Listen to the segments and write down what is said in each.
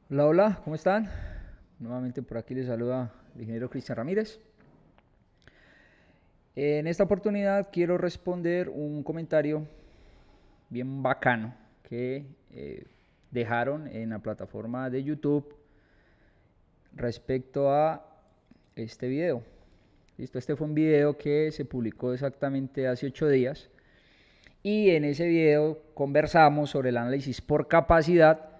Hola, hola, ¿cómo están? Nuevamente por aquí les saluda el ingeniero Cristian Ramírez. En esta oportunidad quiero responder un comentario bien bacano que dejaron en la plataforma de YouTube respecto a este video. Listo, este fue un video que se publicó exactamente hace 8 días y en ese video conversamos sobre el análisis por capacidad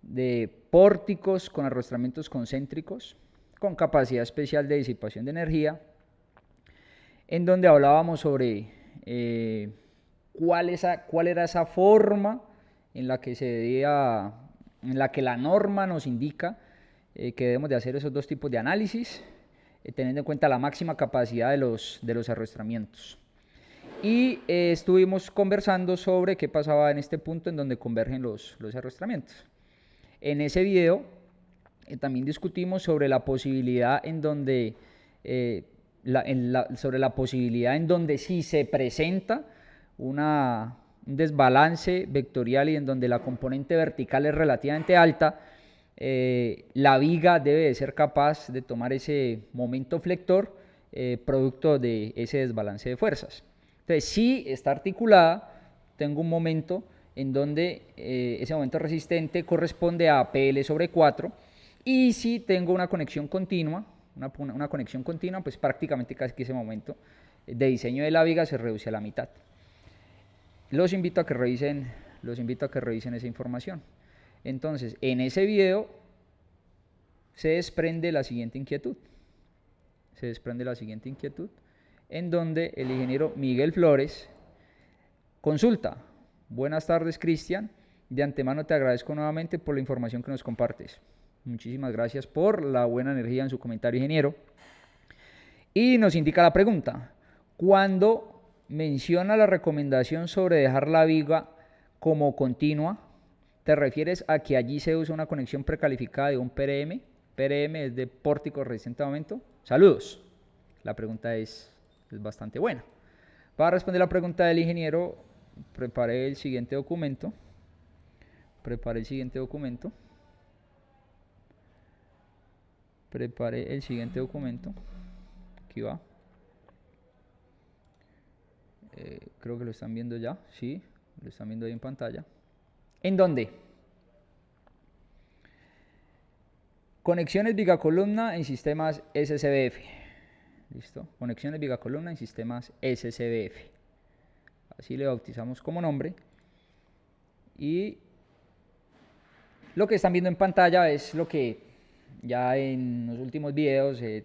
de pórticos con arrastramientos concéntricos con capacidad especial de disipación de energía, en donde hablábamos sobre cuál era esa forma en la que se debía, en la que la norma nos indica que debemos de hacer esos dos tipos de análisis, teniendo en cuenta la máxima capacidad de los arrastramientos. Y estuvimos conversando sobre qué pasaba en este punto en donde convergen los arrastramientos. En ese video también discutimos sobre la posibilidad en donde sobre la posibilidad en donde si se presenta un desbalance vectorial y en donde la componente vertical es relativamente alta, la viga debe de ser capaz de tomar ese momento flector producto de ese desbalance de fuerzas. Entonces, si está articulada, tengo un momento en donde ese momento resistente corresponde a PL sobre 4, y si tengo una conexión continua, una conexión continua, pues prácticamente casi que ese momento de diseño de la viga se reduce a la mitad. Los invito a que revisen esa información. Entonces, en ese video se desprende la siguiente inquietud. En donde el ingeniero Miguel Flores consulta: buenas tardes, Cristian. De antemano te agradezco nuevamente por la información que nos compartes. Muchísimas gracias por la buena energía en su comentario, ingeniero. Y nos indica la pregunta: cuando menciona la recomendación sobre dejar la viga como continua, ¿te refieres a que allí se usa una conexión precalificada de un PRM? PRM es de pórtico resistente a aumento. Saludos. La pregunta es bastante buena. Para responder la pregunta del ingeniero, preparé el siguiente documento. Aquí va. Creo que lo están viendo ya. Sí, lo están viendo ahí en pantalla. ¿En dónde? Conexiones vigacolumna en sistemas SCBF. ¿Listo? Conexiones vigacolumna en sistemas SCBF. Así le bautizamos como nombre. Y lo que están viendo en pantalla es lo que ya en los últimos videos he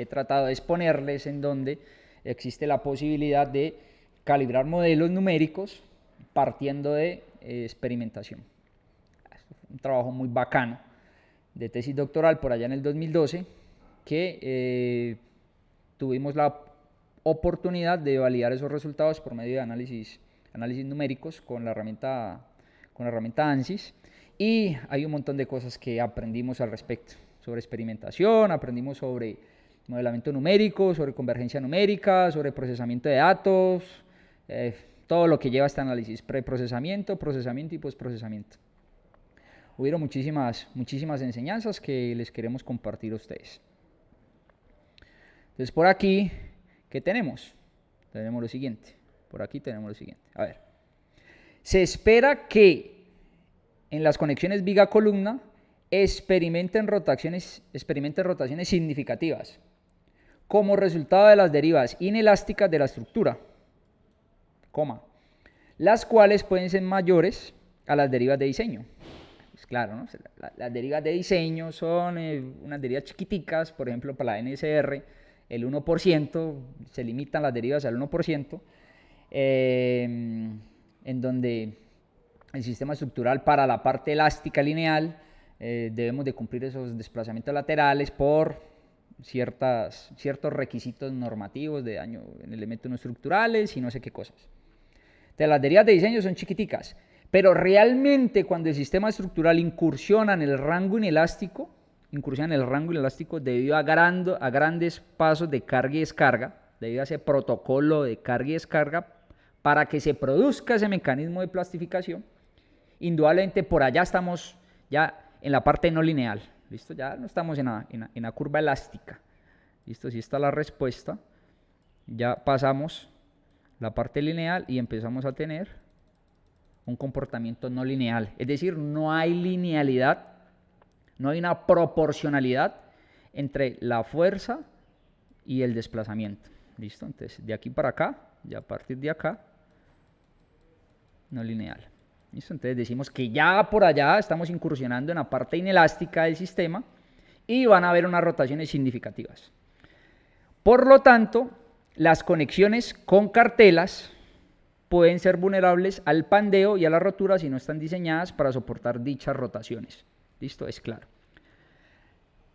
tratado de exponerles, en donde existe la posibilidad de calibrar modelos numéricos partiendo de experimentación. Un trabajo muy bacano de tesis doctoral por allá en el 2012 que tuvimos la oportunidad de validar esos resultados por medio de análisis numéricos con la herramienta ANSYS, y hay un montón de cosas que aprendimos al respecto, sobre experimentación, aprendimos sobre modelamiento numérico, sobre convergencia numérica, sobre procesamiento de datos, todo lo que lleva este análisis: preprocesamiento, procesamiento y postprocesamiento. Hubieron muchísimas enseñanzas que les queremos compartir a ustedes. Entonces, por aquí, ¿qué tenemos? Tenemos lo siguiente. A ver. Se espera que en las conexiones viga-columna experimenten rotaciones significativas como resultado de las derivas inelásticas de la estructura, las cuales pueden ser mayores a las derivas de diseño. Pues claro, ¿no? Las derivas de diseño son unas derivas chiquiticas, por ejemplo, para la NSR, el 1%, se limitan las derivas al 1%, en donde el sistema estructural para la parte elástica lineal debemos de cumplir esos desplazamientos laterales por ciertos requisitos normativos de daño en elementos no estructurales y no sé qué cosas. Entonces, las derivas de diseño son chiquiticas, pero realmente cuando el sistema estructural incursiona en el rango inelástico debido a grandes pasos de carga y descarga, debido a ese protocolo de carga y descarga, para que se produzca ese mecanismo de plastificación, indudablemente por allá estamos ya en la parte no lineal. ¿Listo? Ya no estamos en la curva elástica. ¿Listo? Si está la respuesta, ya pasamos la parte lineal y empezamos a tener un comportamiento no lineal. Es decir, no hay linealidad, no hay una proporcionalidad entre la fuerza y el desplazamiento. ¿Listo? Entonces, de aquí para acá, ya a partir de acá, no lineal. ¿Listo? Entonces decimos que ya por allá estamos incursionando en la parte inelástica del sistema y van a haber unas rotaciones significativas. Por lo tanto, las conexiones con cartelas pueden ser vulnerables al pandeo y a la rotura si no están diseñadas para soportar dichas rotaciones. ¿Listo? Es claro.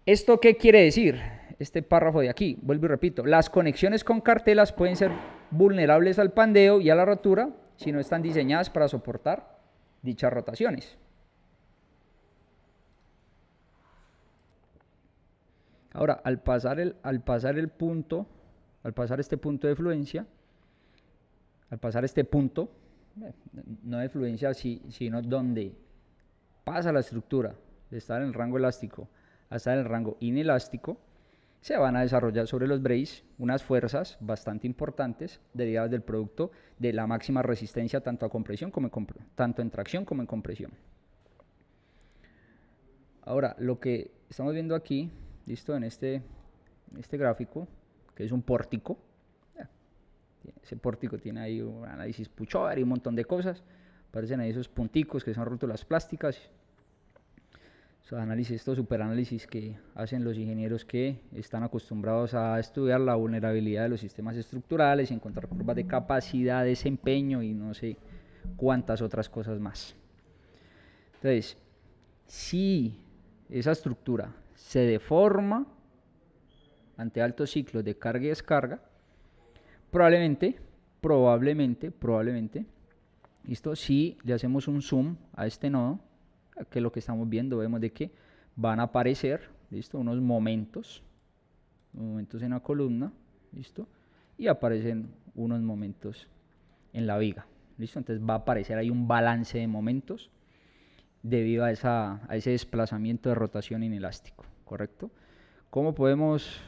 ¿Esto qué quiere decir? Este párrafo de aquí, vuelvo y repito, las conexiones con cartelas pueden ser vulnerables al pandeo y a la rotura si no están diseñadas para soportar dichas rotaciones. Ahora, al pasar este punto de fluencia, al pasar este punto, no de fluencia, sino donde pasa la estructura de estar en el rango elástico a estar en el rango inelástico, se van a desarrollar sobre los braces unas fuerzas bastante importantes derivadas del producto de la máxima resistencia tanto a compresión como tanto en tracción como en compresión. Ahora, lo que estamos viendo aquí, listo, en este gráfico, que es un pórtico, ese pórtico tiene ahí un análisis Puchover y un montón de cosas, aparecen ahí esos punticos que son rótulas plásticas, estos superanálisis que hacen los ingenieros que están acostumbrados a estudiar la vulnerabilidad de los sistemas estructurales y encontrar curvas de capacidad, desempeño y no sé cuántas otras cosas más. Entonces, si esa estructura se deforma ante altos ciclos de carga y descarga, probablemente, ¿listo? Si le hacemos un zoom a este nodo, que es lo que estamos viendo, vemos de que van a aparecer, ¿listo? Unos momentos en la columna, ¿listo? Y aparecen unos momentos en la viga, ¿listo? Entonces va a aparecer ahí un balance de momentos debido a ese desplazamiento de rotación inelástico, ¿correcto? ¿Cómo podemos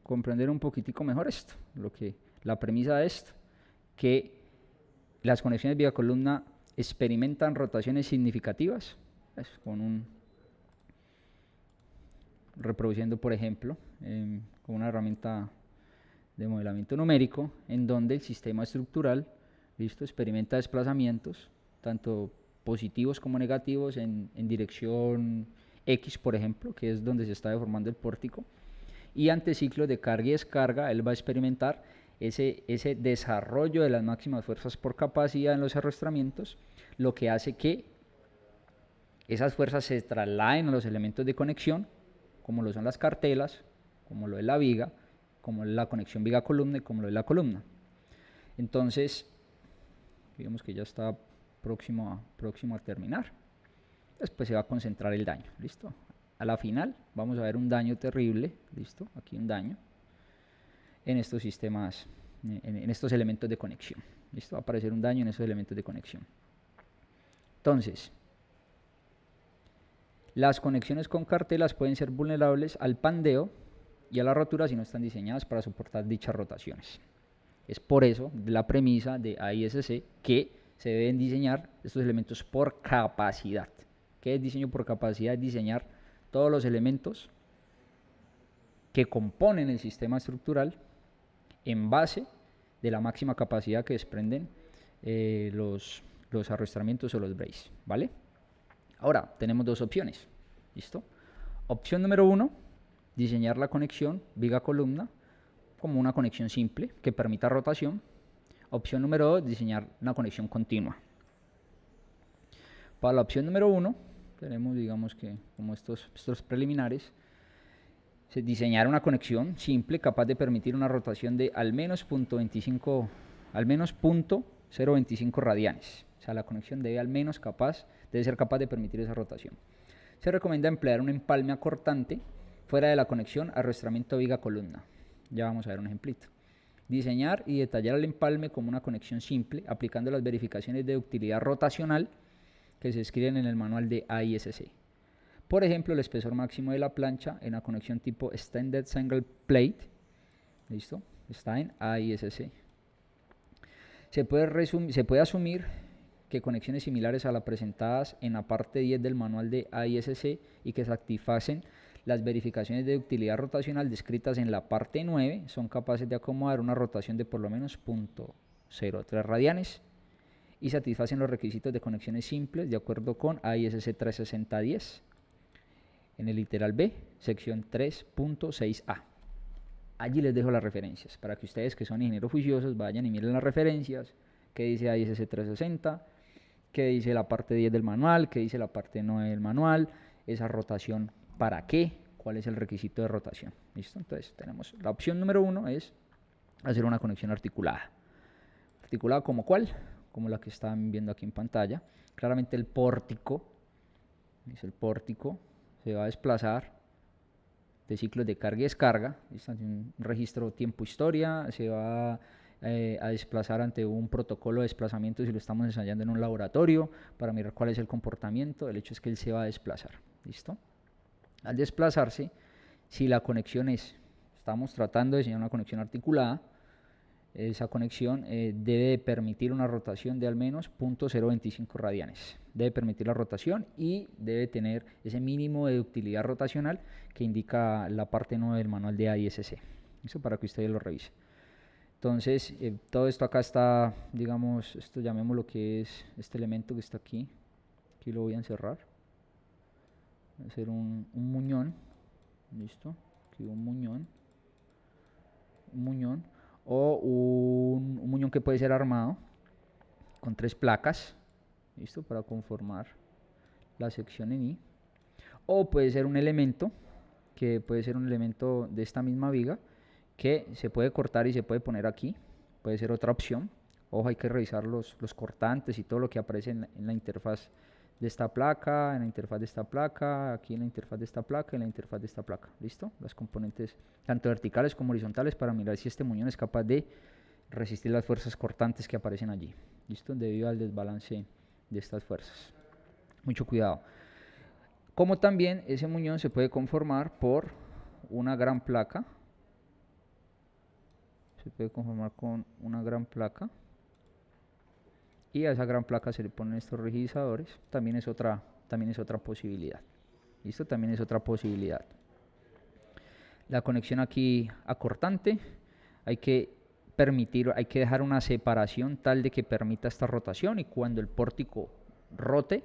comprender un poquitico mejor esto? La premisa de esto, que las conexiones viga-columna experimentan rotaciones significativas, reproduciendo, por ejemplo, con una herramienta de modelamiento numérico, en donde el sistema estructural, ¿listo?, experimenta desplazamientos, tanto positivos como negativos, en dirección X, por ejemplo, que es donde se está deformando el pórtico, y ante ciclos de carga y descarga, él va a experimentar ese desarrollo de las máximas fuerzas por capacidad en los arrastramientos, lo que hace que esas fuerzas se trasladen a los elementos de conexión, como lo son las cartelas, como lo es la viga, como es la conexión viga-columna y como lo es la columna. Entonces, digamos que ya está próximo a terminar. Después se va a concentrar el daño, ¿listo? A la final vamos a ver un daño terrible, ¿listo? Aquí un daño en estos sistemas, en estos elementos de conexión, ¿listo? Va a aparecer un daño en esos elementos de conexión. Entonces, las conexiones con cartelas pueden ser vulnerables al pandeo y a la rotura si no están diseñadas para soportar dichas rotaciones. Es por eso la premisa de AISC que se deben diseñar estos elementos por capacidad. ¿Qué es diseño por capacidad? Es diseñar todos los elementos que componen el sistema estructural en base de la máxima capacidad que desprenden los arrastramientos o los braces, ¿vale? Ahora, tenemos dos opciones, ¿listo? Opción número 1, diseñar la conexión viga-columna como una conexión simple que permita rotación. Opción número 2, diseñar una conexión continua. Para la opción número 1, tenemos, digamos que, como estos preliminares, diseñar una conexión simple capaz de permitir una rotación de al menos 0.25 radianes. O sea, la conexión debe ser capaz de permitir esa rotación. Se recomienda emplear un empalme acortante fuera de la conexión arrastramiento viga-columna. Ya vamos a ver un ejemplito. Diseñar y detallar el empalme como una conexión simple, aplicando las verificaciones de ductilidad rotacional que se escriben en el manual de AISC. Por ejemplo, el espesor máximo de la plancha en la conexión tipo Extended Single Plate, ¿listo? Está en AISC. Se puede asumir que conexiones similares a las presentadas en la parte 10 del manual de AISC y que satisfacen las verificaciones de utilidad rotacional descritas en la parte 9 son capaces de acomodar una rotación de por lo menos 0.03 radianes y satisfacen los requisitos de conexiones simples de acuerdo con AISC 36010 en el literal B, sección 3.6a. Allí les dejo las referencias para que ustedes que son ingenieros juiciosos vayan y miren las referencias, qué dice AISC 360, qué dice la parte 10 del manual, qué dice la parte 9 del manual, esa rotación para qué, cuál es el requisito de rotación. ¿Listo? Entonces tenemos la opción número 1 es hacer una conexión articulada. ¿Articulada como cuál? Como la que están viendo aquí en pantalla. Claramente el pórtico, se va a desplazar de ciclos de carga y descarga, un registro tiempo-historia, se va a desplazar ante un protocolo de desplazamiento si lo estamos ensayando en un laboratorio para mirar cuál es el comportamiento. El hecho es que él se va a desplazar. ¿Listo? Al desplazarse, si la conexión estamos tratando de diseñar una conexión articulada, esa conexión debe permitir una rotación de al menos 0.025 radianes. Debe permitir la rotación y debe tener ese mínimo de utilidad rotacional que indica la parte 9 del manual de AISC. Eso para que ustedes lo revisen. Entonces, todo esto acá está, digamos, esto llamémoslo que es este elemento que está aquí. Aquí lo voy a encerrar. Voy a hacer un muñón. ¿Listo? Aquí un muñón. Un muñón. O un muñón que puede ser armado con 3 placas, ¿listo? Para conformar la sección en I. O puede ser un elemento, que puede ser un elemento de esta misma viga, que se puede cortar y se puede poner aquí. Puede ser otra opción. Ojo, hay que revisar los cortantes y todo lo que aparece en la interfaz de esta placa, en la interfaz de esta placa, aquí en la interfaz de esta placa, en la interfaz de esta placa. ¿Listo? Las componentes tanto verticales como horizontales para mirar si este muñón es capaz de resistir las fuerzas cortantes que aparecen allí. ¿Listo? Debido al desbalance de estas fuerzas. Mucho cuidado. Como también ese muñón se puede conformar por una gran placa. Se puede conformar con una gran placa. Y a esa gran placa se le ponen estos rigidizadores. También es otra posibilidad. ¿Listo? También es otra posibilidad. La conexión aquí acortante. Hay que dejar una separación tal de que permita esta rotación y cuando el pórtico rote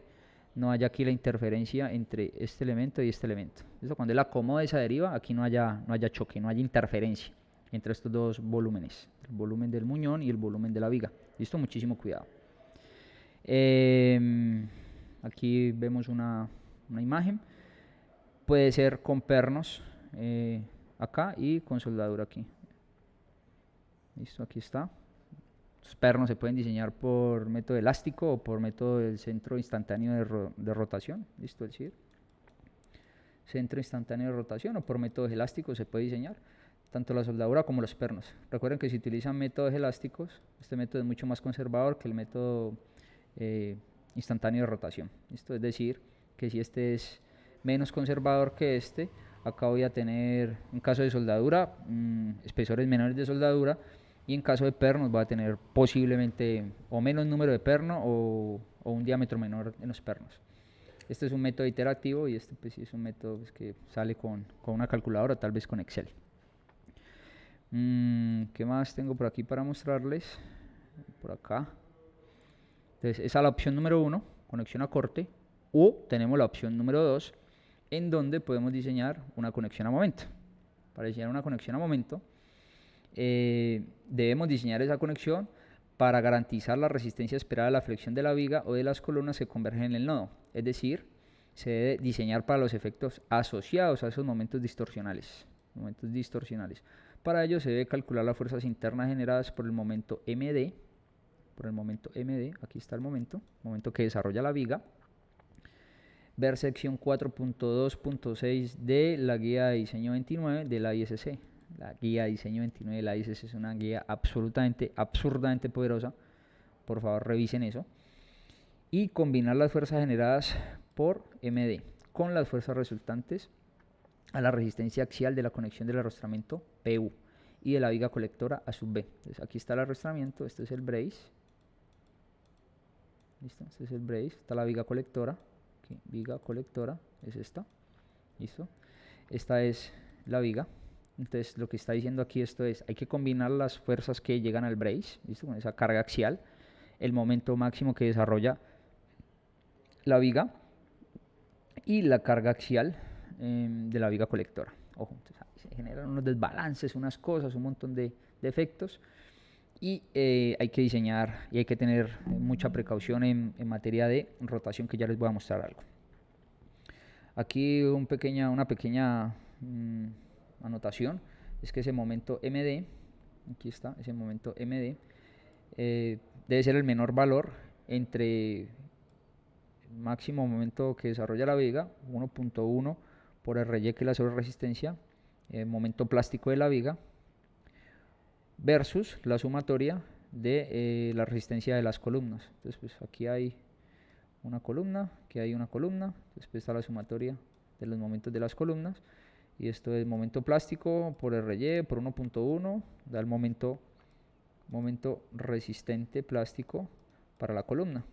no haya aquí la interferencia entre este elemento y este elemento. ¿Listo? Cuando él acomode esa deriva, aquí no haya choque, no haya interferencia entre estos dos volúmenes, el volumen del muñón y el volumen de la viga. ¿Listo? Muchísimo cuidado. Aquí vemos una imagen. Puede ser con pernos acá y con soldadura aquí. Listo, aquí está. Los pernos se pueden diseñar por método elástico o por método del centro instantáneo de rotación. Listo, es decir, centro instantáneo de rotación o por métodos elásticos se puede diseñar tanto la soldadura como los pernos. Recuerden que si utilizan métodos elásticos, este método es mucho más conservador que el método instantáneo de rotación. ¿Listo? Es decir, que si este es menos conservador que este, acá voy a tener, en caso de soldadura, espesores menores de soldadura, y en caso de pernos va a tener posiblemente o menos número de perno o un diámetro menor en los pernos. Este es un método iterativo y este pues sí es un método pues, que sale con una calculadora, tal vez con Excel. ¿Qué más tengo por aquí para mostrarles? Por acá. Entonces esa es la opción número 1, conexión a corte, o tenemos la opción número 2, en donde podemos diseñar una conexión a momento. Para diseñar una conexión a momento, debemos diseñar esa conexión para garantizar la resistencia esperada a la flexión de la viga o de las columnas que convergen en el nodo. Es decir, se debe diseñar para los efectos asociados a esos momentos distorsionales. Para ello se debe calcular las fuerzas internas generadas por el momento MD. Aquí está el momento que desarrolla la viga. Ver sección 4.2.6 de la guía de diseño 29 de la ISC. La guía de diseño 29 de la ISC es una guía absurdamente poderosa. Por favor, revisen eso. Y combinar las fuerzas generadas por MD con las fuerzas resultantes a la resistencia axial de la conexión del arrastramiento PU y de la viga colectora A sub B. Entonces aquí está el arrastramiento, este es el brace. ¿Listo? Este es el brace, está la viga colectora. Aquí, viga colectora es esta. ¿Listo? Esta es la viga. Entonces lo que está diciendo aquí esto es, hay que combinar las fuerzas que llegan al brace, ¿listo? Con esa carga axial, el momento máximo que desarrolla la viga y la carga axial de la viga colectora. Ojo, entonces, se generan unos desbalances, unas cosas, un montón de efectos, y hay que diseñar y hay que tener mucha precaución en materia de rotación, que ya les voy a mostrar algo. Aquí una pequeña anotación, es que ese momento MD, aquí está, ese momento MD, debe ser el menor valor entre el máximo momento que desarrolla la viga, 1.1 por RY, que es la sobreresistencia, momento plástico de la viga, versus la sumatoria de la resistencia de las columnas. Entonces, pues aquí hay una columna, aquí hay una columna, después está la sumatoria de los momentos de las columnas, y esto es momento plástico por RY por 1.1, da el momento resistente plástico para la columna.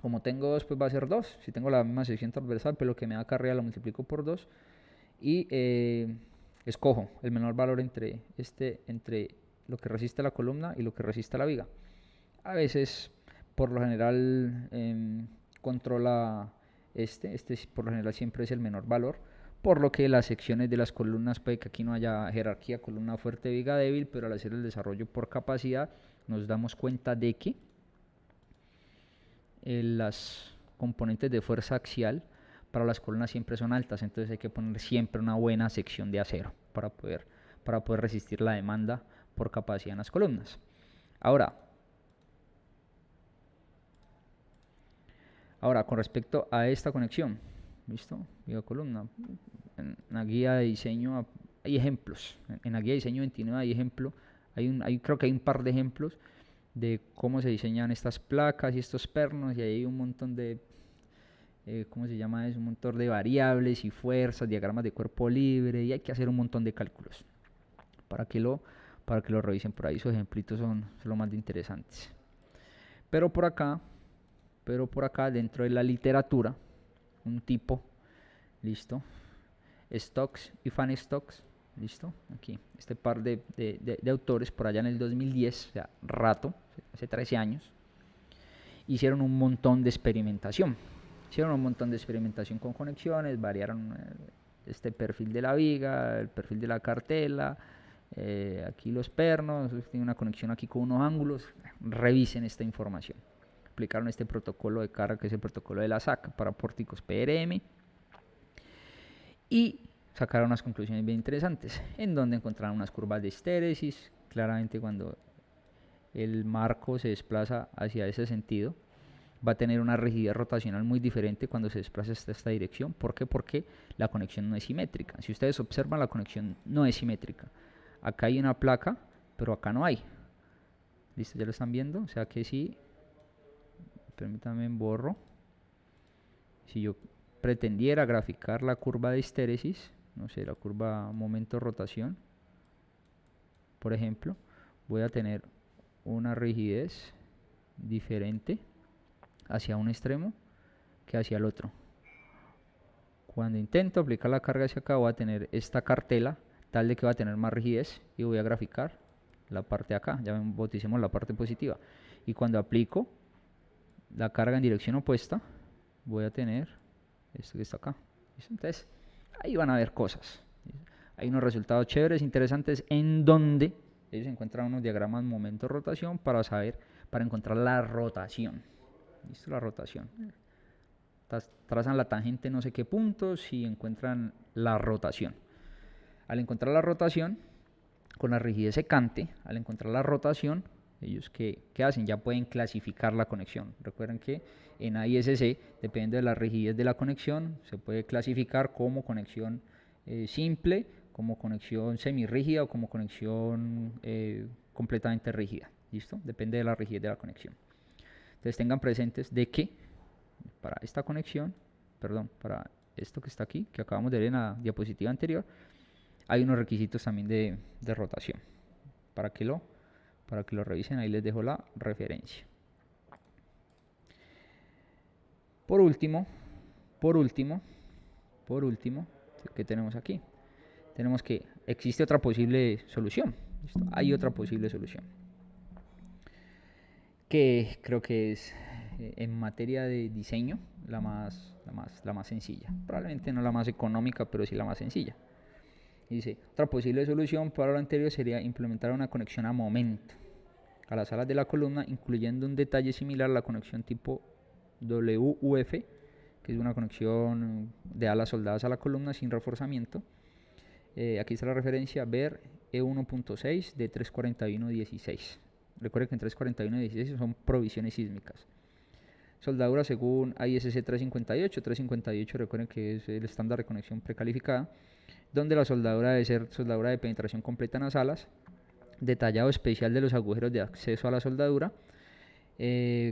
Como tengo 2, pues va a ser 2. Si tengo la misma sección transversal, pues lo que me da carrera lo multiplico por 2 y escojo el menor valor entre lo que resiste la columna y lo que resiste la viga. A veces, por lo general, controla este por lo general siempre es el menor valor, por lo que las secciones de las columnas, puede que aquí no haya jerarquía, columna fuerte, viga débil, pero al hacer el desarrollo por capacidad nos damos cuenta de que las componentes de fuerza axial para las columnas siempre son altas, entonces hay que poner siempre una buena sección de acero para poder resistir la demanda por capacidad en las columnas. Ahora, con respecto a esta conexión, ¿listo? Viga columna. En la guía de diseño hay ejemplos. En la guía de diseño 29 hay ejemplo. Creo que hay un par de ejemplos de cómo se diseñan estas placas y estos pernos, y ahí hay un montón de, ¿cómo se llama eso? Un montón de variables y fuerzas, diagramas de cuerpo libre, y hay que hacer un montón de cálculos para que lo revisen por ahí. Esos ejemplitos son lo más de interesantes. Pero por acá, dentro de la literatura, un tipo, listo, Stokes y Fanny Stokes, listo, aquí, este par de autores por allá en el 2010, o sea, rato, hace 13 años, hicieron un montón de experimentación. Con conexiones, variaron este perfil de la viga, el perfil de la cartela, aquí los pernos, tiene una conexión aquí con unos ángulos. Revisen esta información. Aplicaron este protocolo de carga, que es el protocolo de la SAC para pórticos PRM, y sacaron unas conclusiones bien interesantes, en donde encontraron unas curvas de histéresis. Claramente, cuando el marco se desplaza hacia ese sentido, va a tener una rigidez rotacional muy diferente cuando se desplaza hasta esta dirección. ¿Por qué? Porque la conexión no es simétrica. Si ustedes observan, la conexión no es simétrica. Acá hay una placa, pero acá no hay. ¿Listo? ¿Ya lo están viendo? O sea que si, permítanme, borro. Si yo pretendiera graficar la curva de histéresis, no sé, la curva momento-rotación, por ejemplo, voy a tener una rigidez diferente hacia un extremo que hacia el otro. Cuando intento aplicar la carga hacia acá, voy a tener esta cartela tal de que va a tener más rigidez, y voy a graficar la parte de acá, ya bauticemos la parte positiva, y cuando aplico la carga en dirección opuesta, voy a tener esto que está acá. Entonces, ahí van a ver cosas. Hay unos resultados chéveres, interesantes, en donde ellos encuentran unos diagramas momento-rotación para encontrar la rotación. ¿Listo? La rotación. Trazan la tangente no sé qué puntos y encuentran la rotación. Al encontrar la rotación, con la rigidez secante, ellos ¿qué hacen? Ya pueden clasificar la conexión. Recuerden que en AISC, depende de la rigidez de la conexión, se puede clasificar como conexión simple, como conexión semirrígida o como conexión completamente rígida. ¿Listo? Depende de la rigidez de la conexión. Entonces tengan presentes de que para esta conexión, para esto que está aquí, que acabamos de ver en la diapositiva anterior, hay unos requisitos también de rotación. Para que lo revisen, ahí les dejo la referencia. Por último, ¿qué tenemos aquí? Tenemos que existe otra posible solución. ¿Listo? Hay otra posible solución, que creo que es en materia de diseño la más sencilla. Probablemente no la más económica, pero sí la más sencilla. Dice, otra posible solución para lo anterior sería implementar una conexión a momento a las alas de la columna, incluyendo un detalle similar a la conexión tipo WUF, que es una conexión de alas soldadas a la columna sin reforzamiento. Aquí está la referencia, ver E1.6 de 341.16. Recuerden que en 341.16 son provisiones sísmicas. Soldadura según ISC 358. 358 recuerden que es el estándar de conexión precalificada, donde la soldadura debe ser soldadura de penetración completa en las alas, detallado especial de los agujeros de acceso a la soldadura,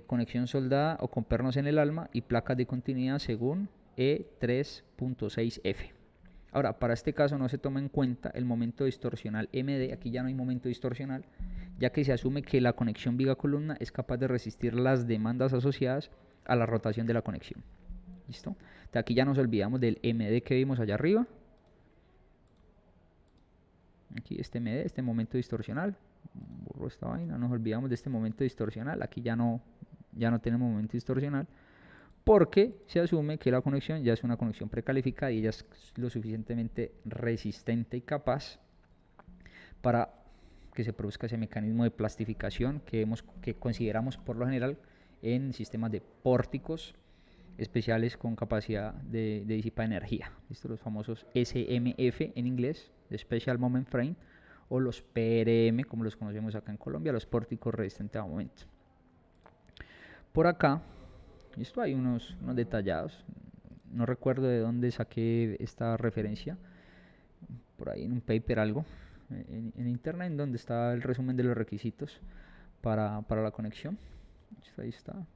conexión soldada o con pernos en el alma y placas de continuidad según E3.6F. Ahora, para este caso no se toma en cuenta el momento distorsional MD, aquí ya no hay momento distorsional, ya que se asume que la conexión viga-columna es capaz de resistir las demandas asociadas a la rotación de la conexión. ¿Listo? Entonces aquí ya nos olvidamos del MD que vimos allá arriba. Aquí este MD, este momento distorsional. Borro esta vaina, nos olvidamos de este momento distorsional. Aquí ya no tenemos momento distorsional, porque se asume que la conexión ya es una conexión precalificada y ella es lo suficientemente resistente y capaz para que se produzca ese mecanismo de plastificación que consideramos por lo general en sistemas de pórticos especiales con capacidad de disipar energía. ¿Listo? Los famosos SMF en inglés, de Special Moment Frame, o los PRM, como los conocemos acá en Colombia, los pórticos resistentes a momento. Por acá, esto hay unos detallados. No recuerdo de dónde saqué esta referencia. Por ahí en un paper algo. En internet, en donde está el resumen de los requisitos para la conexión. Ahí está.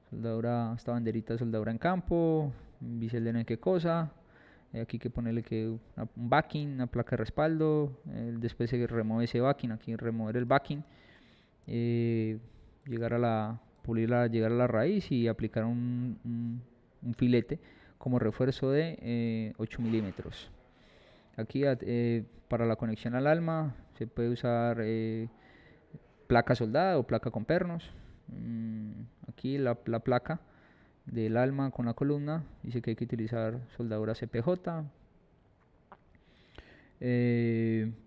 Soldadura, esta banderita de soldadura en campo. Bisel de no sé qué cosa. Aquí hay que ponerle que un backing, una placa de respaldo. Después se remueve ese backing. Aquí remover el backing. Llegar a la raíz y aplicar un filete como refuerzo de 8 milímetros. Aquí para la conexión al alma se puede usar placa soldada o placa con pernos. Aquí la placa del alma con la columna dice que hay que utilizar soldadura CPJ.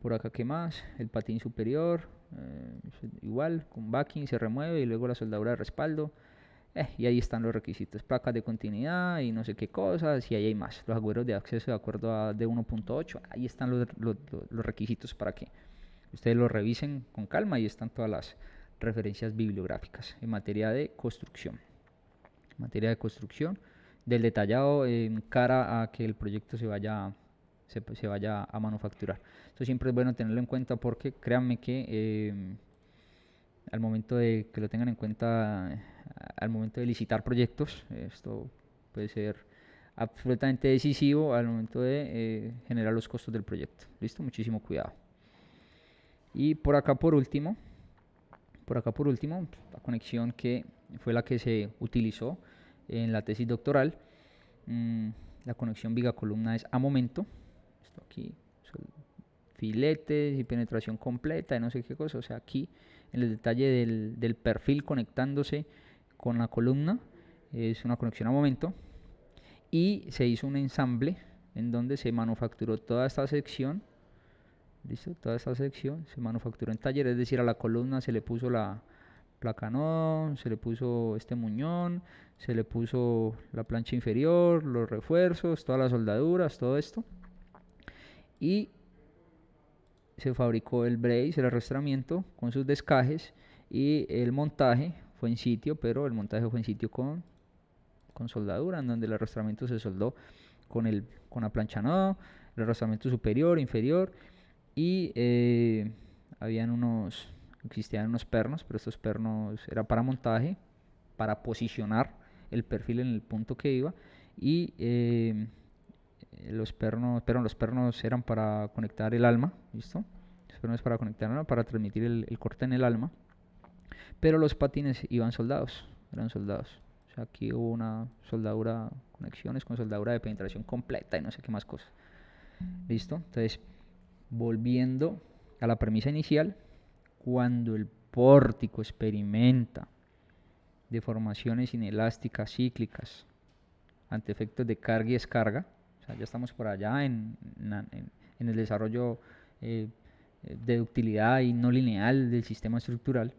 Por acá, ¿qué más? El patín superior, igual con backing se remueve y luego la soldadura de respaldo. Y ahí están los requisitos, placas de continuidad y no sé qué cosas, y ahí hay más, los agujeros de acceso de acuerdo a D1.8, ahí están los requisitos para que ustedes los revisen con calma, y están todas las referencias bibliográficas en materia de construcción. Del detallado en cara a que el proyecto se vaya a manufacturar. Esto siempre es bueno tenerlo en cuenta, porque créanme que al momento de que lo tengan en cuenta, al momento de licitar proyectos, esto puede ser absolutamente decisivo al momento de generar los costos del proyecto. Listo, muchísimo cuidado. Y por acá por último, la conexión que fue la que se utilizó en la tesis doctoral, la conexión viga-columna es a momento. Esto aquí son filetes y penetración completa y no sé qué cosa. O sea, aquí en el detalle del perfil conectándose con la columna es una conexión a momento, y se hizo un ensamble en donde se manufacturó toda esta sección. ¿Listo? Toda esta sección se manufacturó en taller, es decir, a la columna se le puso la placa no, se le puso este muñón, se le puso la plancha inferior, los refuerzos, todas las soldaduras, todo esto, y se fabricó el brace, el arrastramiento con sus descajes, y el montaje fue en sitio, pero el montaje fue en sitio con soldadura, en donde el arrastramiento se soldó con la plancha no, el arrastramiento superior, inferior, y existían unos pernos, pero estos pernos eran para montaje, para posicionar el perfil en el punto que iba, y los pernos eran para conectar el alma, ¿listo? Los pernos para conectar el alma, para transmitir el corte en el alma, pero los patines iban soldados, eran soldados. O sea, aquí hubo una soldadura, conexiones con soldadura de penetración completa y no sé qué más cosas. ¿Listo? Entonces, volviendo a la premisa inicial, cuando el pórtico experimenta deformaciones inelásticas cíclicas ante efectos de carga y descarga, o sea, ya estamos por allá en el desarrollo de ductilidad y no lineal del sistema estructural,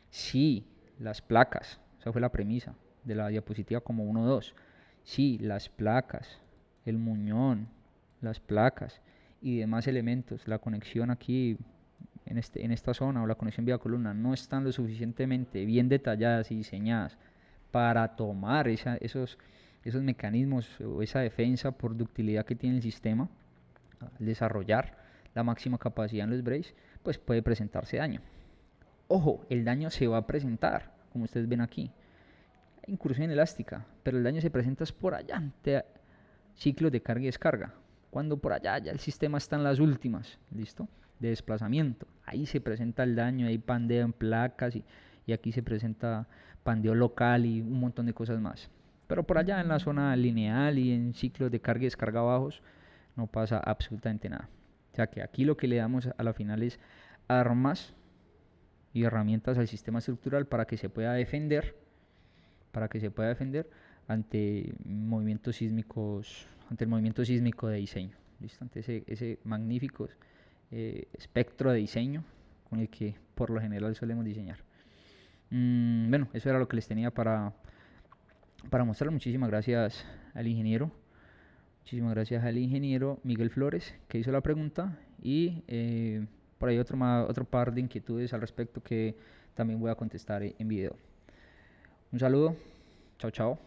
sí, las placas, esa fue la premisa de la diapositiva como 1.2, sí, las placas, el muñón, las placas y demás elementos, la conexión aquí en esta zona o la conexión vía columna no están lo suficientemente bien detalladas y diseñadas para tomar esos mecanismos o esa defensa por ductilidad que tiene el sistema, al desarrollar la máxima capacidad en los braces, pues puede presentarse daño. Ojo, el daño se va a presentar, como ustedes ven aquí, incursión elástica, pero el daño se presenta por allá ante ciclos de carga y descarga, cuando por allá ya el sistema está en las últimas, ¿listo? De desplazamiento, ahí se presenta el daño, hay pandeo en placas y aquí se presenta pandeo local y un montón de cosas más. Pero por allá en la zona lineal y en ciclos de carga y descarga bajos no pasa absolutamente nada. O sea que aquí lo que le damos a la final es armas y herramientas al sistema estructural para que se pueda defender, ante movimientos sísmicos, ante el movimiento sísmico de diseño, ¿listo? Ante ese magnífico espectro de diseño con el que por lo general solemos diseñar. Bueno, eso era lo que les tenía para mostrar. Muchísimas gracias al ingeniero. Muchísimas gracias al ingeniero Miguel Flores que hizo la pregunta y por ahí otro par de inquietudes al respecto que también voy a contestar en video. Un saludo, chao chao.